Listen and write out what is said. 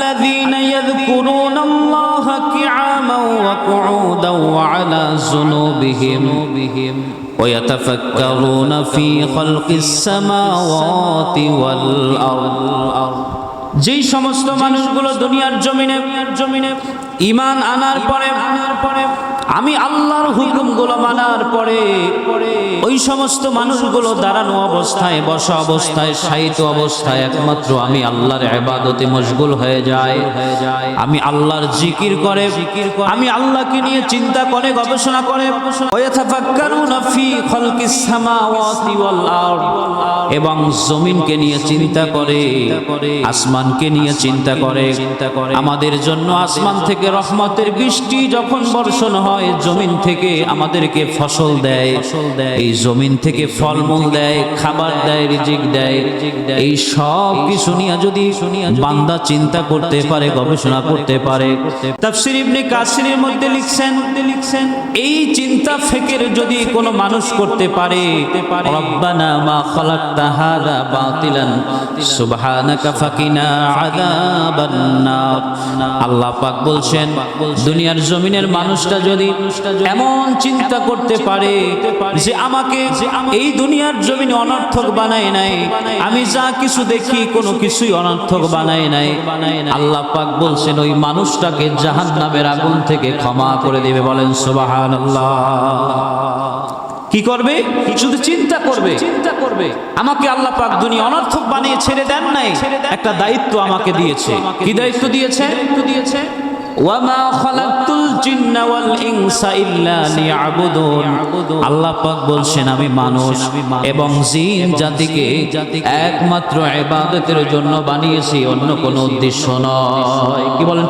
الذين يذكرون الله قياما وقعودا وعلى جنوبهم ويتفكرون في خلق السماوات والأرض যেই সমস্ত মানুষগুলো দুনিয়ার জমিনে ঈমান আনার পরে আমি আল্লাহর হুকুমগুলো মানার পরে ওই সমস্ত মানুষগুলো দাঁড়ানো অবস্থায়, বসা অবস্থায়, শায়িত অবস্থায় একমাত্র আমি আল্লাহর ইবাদতে মশগুল হয়ে যায়, আমি আল্লাহর জিকির করে, আমি আল্লাহকে নিয়ে চিন্তা করে, গবেষণা করে, ওয়াতাফাক্কারুনা ফি খালকিস সামাওয়াতি ওয়াল আরদ, এবং জমিনকে নিয়ে চিন্তা করে, আসমানকে নিয়ে চিন্তা করে। আমাদের জন্য আসমান থেকে রহমতের বৃষ্টি যখন বর্ষণ হয়, জমিন থেকে আমাদেরকে ফসল দেয়, এই জমিন থেকে ফলমূল দেয়, খাবার দেয়, রিজিক দেয়। এই সব কিছু নিয়ে যদি বান্দা চিন্তা করতে পারে, গবেষণা করতে পারে, তাফসীর ইবনে কাসিরের মধ্যে লিখছেন এই চিন্তা ফিকির যদি কোনো মানুষ করতে পারে, রব্বানা মা খালাকতা হাযা বাতিলান সুবহানাকা ফাকিনা আযাবান নার। আল্লাহ পাক বলছেন দুনিয়ার জমিনের মানুষটা যদি এমন চিন্তা করতে পারে যে আমাকে এই দুনিয়ার জমিনে অনর্থক বানায় নাই, আমি যা কিছু দেখি কোনো কিছুই অনর্থক বানায় নাই, আল্লাহ পাক বলছেন ওই মানুষটাকে জাহান্নামের আগুন থেকে ক্ষমা করে দেবে। বলেন সুবহানাল্লাহ। কি করবে? শুধু চিন্তা করবে আমাকে আল্লাহ পাক দুনিয়া অনর্থক বানিয়ে ছেড়ে দেন নাই, একটা দায়িত্ব আমাকে দিয়েছে। কি দায়িত্ব দিয়েছে? ওয়ামা খালাকতুল জিন্না ওয়াল ইনসা ইল্লা লিয়াবুদুন। আল্লাহ পাক বলছেন আমি মানুষ এবং জিন জাতিকে একমাত্র ইবাদতের জন্য বানিয়েছি, অন্য কোনো উদ্দেশ্য নয়। কি বলেন?